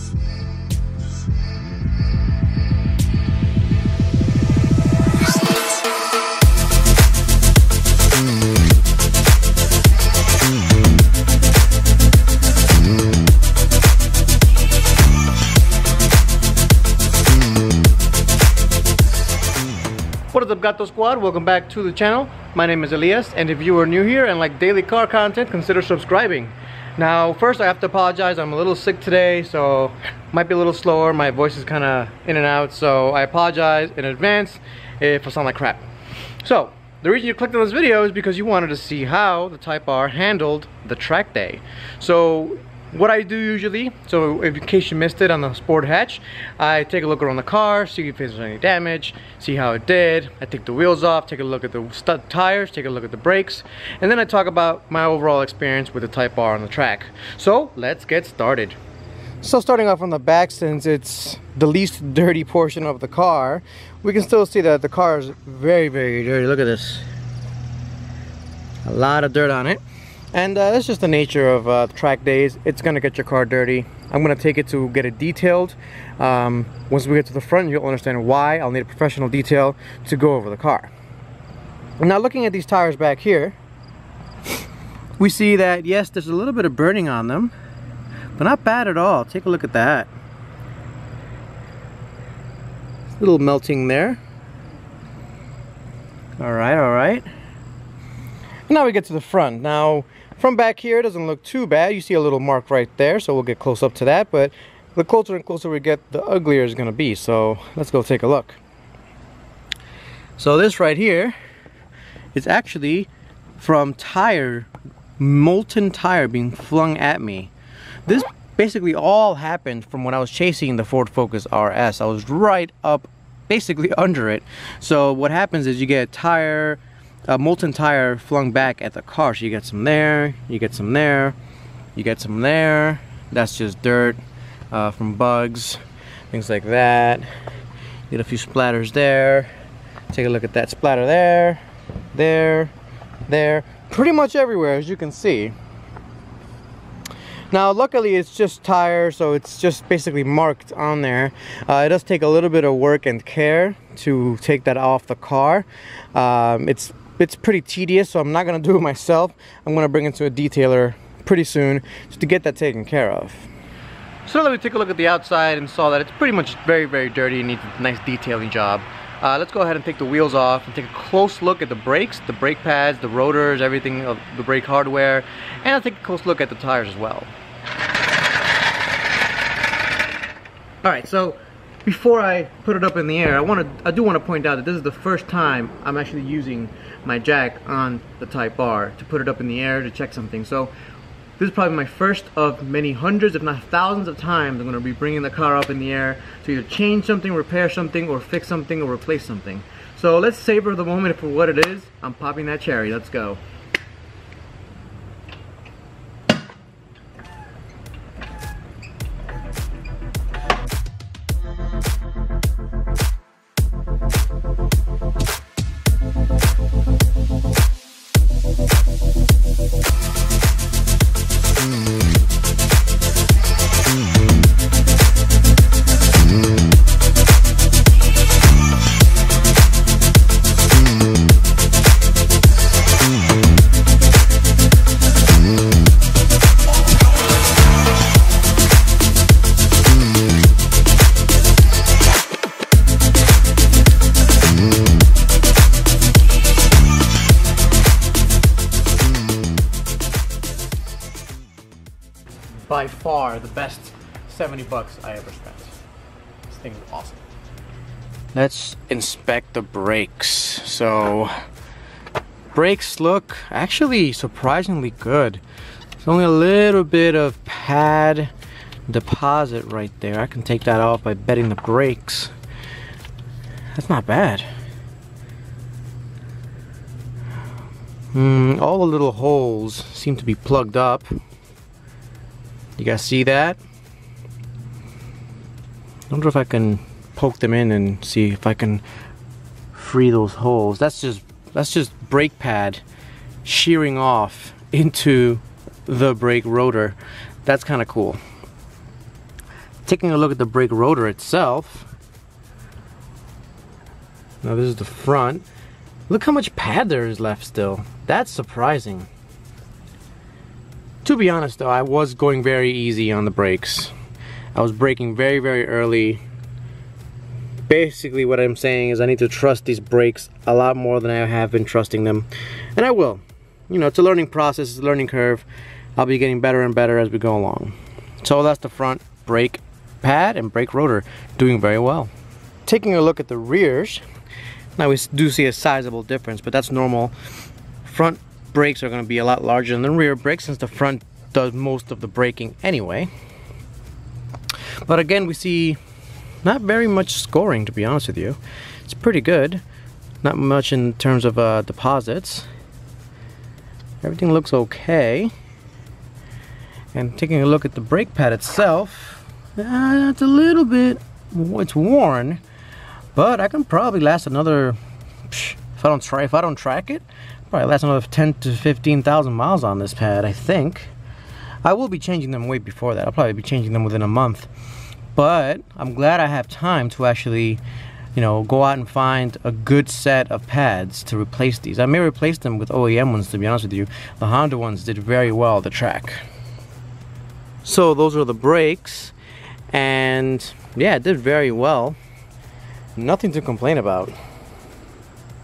What is up, Gato Squad? Welcome back to the channel. My name is Elias, and if you are new here and like daily car content, consider subscribing. Now, first I have to apologize. I'm a little sick today, so might be a little slower. My voice is kind of in and out, so I apologize in advance if I sound like crap. So, the reason you clicked on this video is because you wanted to see how the Type R handled the track day. So, what I do usually, so in case you missed it on the sport hatch, I take a look around the car, see if there's any damage, see how it did. I take the wheels off, take a look at the stud tires, take a look at the brakes, and then I talk about my overall experience with the Type R on the track. So let's get started. So starting off on the back, since it's the least dirty portion of the car, we can still see that the car is very, very dirty. Look at this. A lot of dirt on it. And that's just the nature of track days. It's gonna get your car dirty. I'm gonna take it to get it detailed. Once we get to the front, you'll understand why. I'll need a professional detail to go over the car. Now, looking at these tires back here, we see that yes, there's a little bit of burning on them, but not bad at all. Take a look at that. A little melting there. All right. Now we get to the front. Now, from back here, it doesn't look too bad. You see a little mark right there, so we'll get close up to that. But the closer and closer we get, the uglier it's gonna be. So let's go take a look. So this right here is actually from molten tire being flung at me. This basically all happened from when I was chasing the Ford Focus RS. I was right up, basically under it. So what happens is you get a molten tire flung back at the car. So you get some there, you get some there, you get some there. That's just dirt from bugs, things like that. Get a few splatters there. Take a look at that splatter there, there. Pretty much everywhere, as you can see. Now, luckily it's just tire, so it's just basically marked on there. It does take a little bit of work and care to take that off the car. It's pretty tedious, so I'm not gonna do it myself. I'm gonna bring it to a detailer pretty soon just to get that taken care of. So let me take a look at the outside and saw that it's pretty much very, very dirty and needs a nice detailing job. Let's go ahead and take the wheels off and take a close look at the brakes, the brake pads, the rotors, everything of the brake hardware, and I'll take a close look at the tires as well. Alright, so before I put it up in the air, I do want to point out that this is the first time I'm actually using my jack on the Type R to put it up in the air to check something. So this is probably my first of many hundreds, if not thousands of times I'm going to be bringing the car up in the air to either change something, repair something, or fix something, or replace something. So let's savor the moment for what it is. I'm popping that cherry. Let's go. By far the best 70 bucks I ever spent. This thing is awesome. Let's inspect the brakes. So brakes look actually surprisingly good. There's only a little bit of pad deposit right there. I can take that off by bedding the brakes. That's not bad. All the little holes seem to be plugged up. You guys see that? I wonder if I can poke them in and see if I can free those holes. That's just brake pad shearing off into the brake rotor. That's kind of cool. Taking a look at the brake rotor itself. Now this is the front. Look how much pad there is left still. That's surprising. To be honest though, I was going very easy on the brakes. I was braking very, very early. Basically what I'm saying is I need to trust these brakes a lot more than I have been trusting them. And I will. You know, it's a learning process, it's a learning curve. I'll be getting better and better as we go along. So that's the front brake pad and brake rotor doing very well. Taking a look at the rears, now we do see a sizable difference, but that's normal. Front brakes are going to be a lot larger than the rear brakes since the front does most of the braking anyway. But again, we see not very much scoring, to be honest with you. It's pretty good. Not much in terms of deposits. Everything looks okay. And taking a look at the brake pad itself, it's a little bit, it's worn, but I can probably last another, if I don't track it, probably last another 10 to 15,000 miles on this pad, I think. I will be changing them way before that. I'll probably be changing them within a month. But I'm glad I have time to actually, you know, go out and find a good set of pads to replace these. I may replace them with OEM ones, to be honest with you. The Honda ones did very well the track. So those are the brakes, and yeah, it did very well. Nothing to complain about.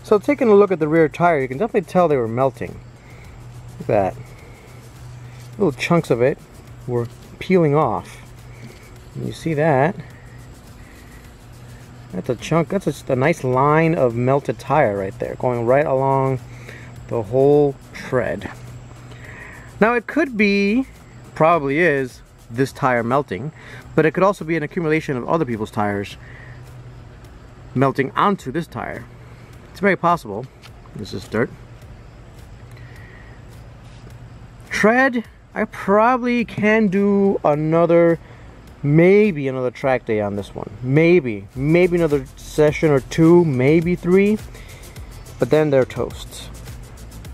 So taking a look at the rear tire, you can definitely tell they were melting. Look at that. Little chunks of it were peeling off. And you see that? That's a chunk, that's just a nice line of melted tire right there, going right along the whole tread. Now it could be, probably is, this tire melting, but it could also be an accumulation of other people's tires melting onto this tire. It's very possible. This is dirt. Tread, I probably can do maybe another track day on this one. Maybe another session or two, maybe 3, but then they're toast.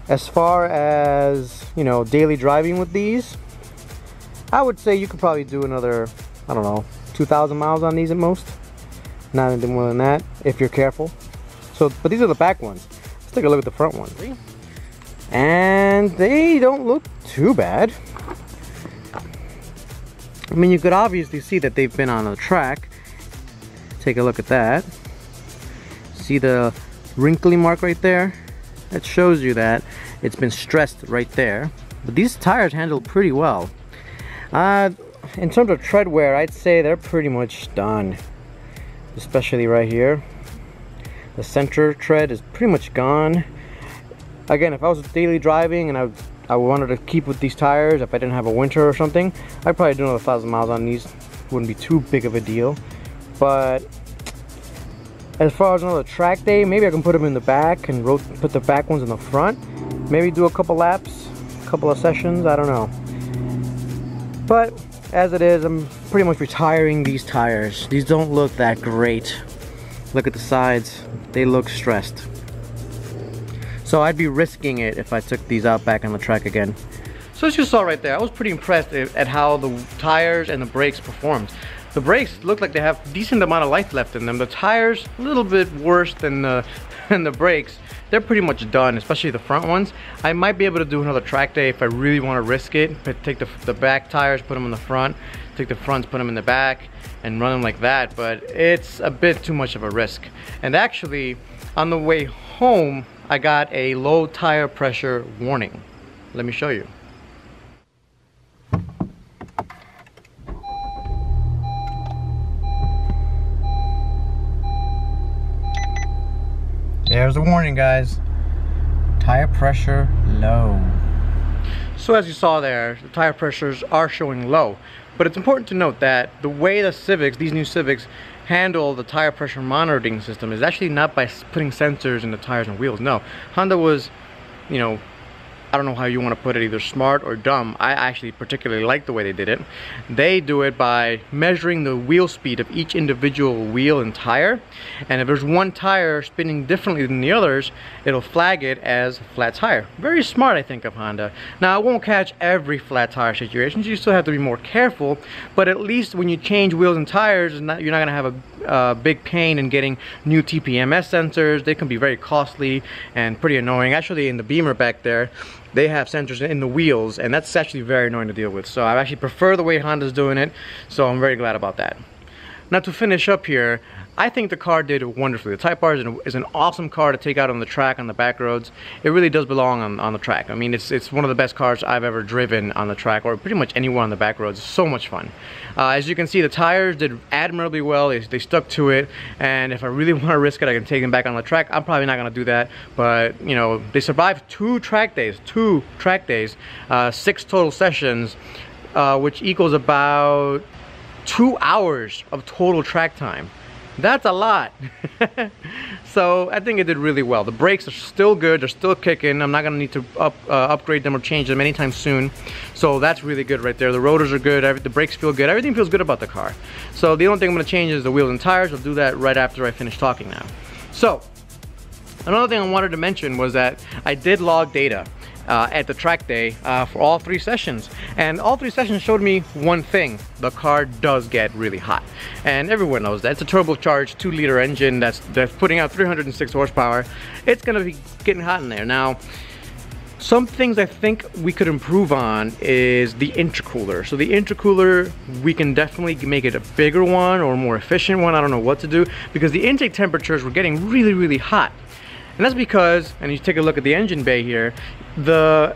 As far as, you know, daily driving with these, I would say you could probably do another, I don't know, 2,000 miles on these at most. Not anything more than that, if you're careful. So, but these are the back ones. Let's take a look at the front ones. And they don't look too bad. I mean, you could obviously see that they've been on the track. Take a look at that. See the wrinkly mark right there? That shows you that it's been stressed right there. But these tires handle pretty well. In terms of tread wear, I'd say they're pretty much done. Especially right here. The center tread is pretty much gone. Again, if I was daily driving and I wanted to keep with these tires, if I didn't have a winter or something, I'd probably do another 1,000 miles on these. Wouldn't be too big of a deal. But as far as another track day, maybe I can put them in the back and put the back ones in the front. Maybe do a couple laps, a couple of sessions, I don't know. But as it is, I'm pretty much retiring these tires. These don't look that great. Look at the sides, they look stressed. So I'd be risking it if I took these out back on the track again. So as you saw right there, I was pretty impressed at how the tires and the brakes performed. The brakes look like they have a decent amount of life left in them. The tires, a little bit worse than the brakes. They're pretty much done, especially the front ones. I might be able to do another track day if I really want to risk it. But take the back tires, put them in the front, take the fronts, put them in the back, and run them like that. But it's a bit too much of a risk. And actually, on the way home, I got a low tire pressure warning. Let me show you. There's the warning, guys. Tire pressure low. So as you saw there, the tire pressures are showing low. But it's important to note that the way the Civics, these new Civics, handle the tire pressure monitoring system is actually not by putting sensors in the tires and wheels. No, Honda was, you know, I don't know how you want to put it, either smart or dumb. I actually particularly like the way they did it. They do it by measuring the wheel speed of each individual wheel and tire, and if there's one tire spinning differently than the others, it'll flag it as a flat tire. Very smart, I think, of Honda. Now, it won't catch every flat tire situation, you still have to be more careful, but at least when you change wheels and tires, you're not going to have a big pain in getting new TPMS sensors. They can be very costly and pretty annoying. Actually, in the Beamer back there, they have sensors in the wheels, and that's actually very annoying to deal with. So I actually prefer the way Honda's doing it, so I'm very glad about that. Now, to finish up here, I think the car did wonderfully. The Type R is an awesome car to take out on the track, on the back roads. It really does belong on the track. I mean, it's one of the best cars I've ever driven on the track, or pretty much anywhere on the back roads. It's so much fun. As you can see, the tires did admirably well. They stuck to it, and if I really want to risk it, I can take them back on the track. I'm probably not going to do that, but you know, they survived 2 track days, 6 total sessions, which equals about 2 hours of total track time. That's a lot. So I think it did really well. The brakes are still good, they're still kicking. I'm not gonna need to upgrade them or change them anytime soon. So that's really good right there. The rotors are good, the brakes feel good, everything feels good about the car. So the only thing I'm gonna change is the wheels and tires. I'll do that right after I finish talking now. So another thing I wanted to mention was that I did log data at the track day for all 3 sessions, and all 3 sessions showed me one thing: the car does get really hot, and everyone knows that. It's a turbocharged 2-liter engine that's putting out 306 horsepower. It's gonna be getting hot in there. Now, some things I think we could improve on is the intercooler. So the intercooler, we can definitely make it a bigger one or a more efficient one. I don't know what to do, because the intake temperatures were getting really, really hot. And that's because, and you take a look at the engine bay here, the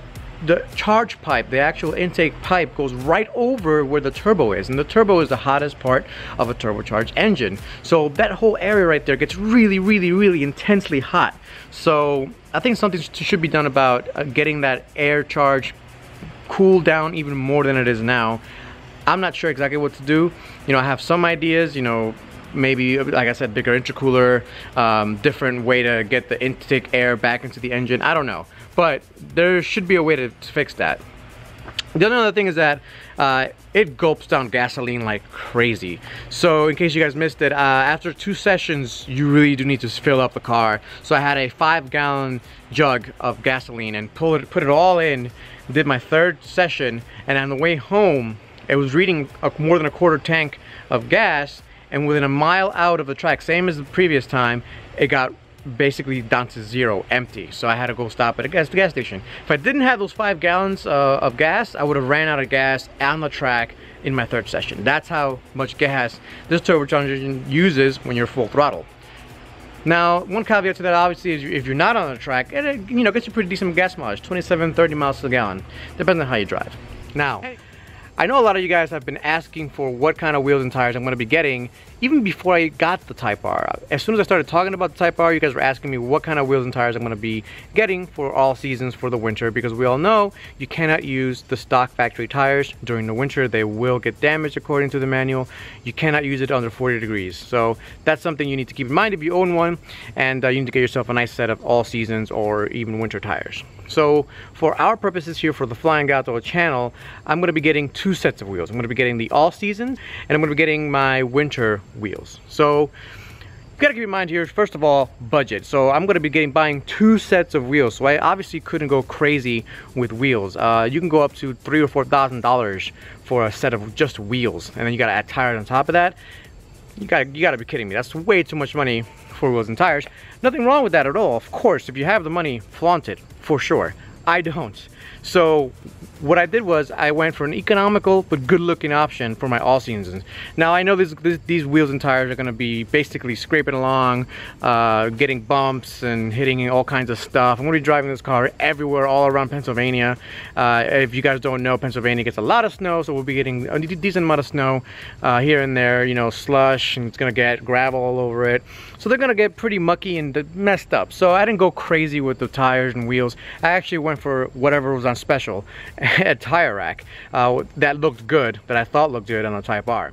charge pipe, the actual intake pipe, goes right over where the turbo is, and the turbo is the hottest part of a turbocharged engine. So that whole area right there gets really, really, really intensely hot. So I think something should be done about getting that air charge cooled down even more than it is now. I'm not sure exactly what to do. You know, I have some ideas, you know, maybe, like I said, bigger intercooler, different way to get the intake air back into the engine. I don't know, but there should be a way to fix that. The other thing is that it gulps down gasoline like crazy. So in case you guys missed it, after 2 sessions, you really do need to fill up the car. So I had a 5-gallon jug of gasoline and put it all in, did my 3rd session, and on the way home, it was reading more than a quarter tank of gas, and within a mile out of the track, same as the previous time, it got basically down to 0, empty. So I had to go stop at the gas station. If I didn't have those 5 gallons of gas, I would have ran out of gas on the track in my 3rd session. That's how much gas this turbocharged engine uses when you're full throttle. Now, one caveat to that, obviously, is if you're not on the track, it gets you pretty decent gas mileage, 27-30 miles to the gallon, depending on how you drive. Now, I know a lot of you guys have been asking for what kind of wheels and tires I'm going to be getting even before I got the Type R. As soon as I started talking about the Type R, you guys were asking me what kind of wheels and tires I'm going to be getting for all seasons for the winter, because we all know you cannot use the stock factory tires during the winter. They will get damaged according to the manual. You cannot use it under 40 degrees. So that's something you need to keep in mind if you own one, and you need to get yourself a nice set of all seasons or even winter tires. So for our purposes here for the FlyinGato channel, I'm going to be getting 2 sets of wheels. I'm going to be getting the all season, and I'm going to be getting my winter wheels. So you gotta keep in mind here, first of all, budget. So I'm going to be buying 2 sets of wheels. So I obviously couldn't go crazy with wheels. You can go up to $3,000 or $4,000 for a set of just wheels, and then you gotta add tires on top of that. You gotta be kidding me. That's way too much money for wheels and tires. Nothing wrong with that at all. Of course, if you have the money, flaunt it, for sure. I don't. So what I did was I went for an economical but good looking option for my all seasons. Now I know these wheels and tires are going to be basically scraping along, getting bumps and hitting all kinds of stuff. I'm going to be driving this car everywhere all around Pennsylvania. If you guys don't know, Pennsylvania gets a lot of snow, so we'll be getting a decent amount of snow here and there, you know, slush, and it's going to get gravel all over it. So they're going to get pretty mucky and messed up. So I didn't go crazy with the tires and wheels. I actually went for whatever was on special at Tire Rack that looked good, that I thought looked good on the Type R.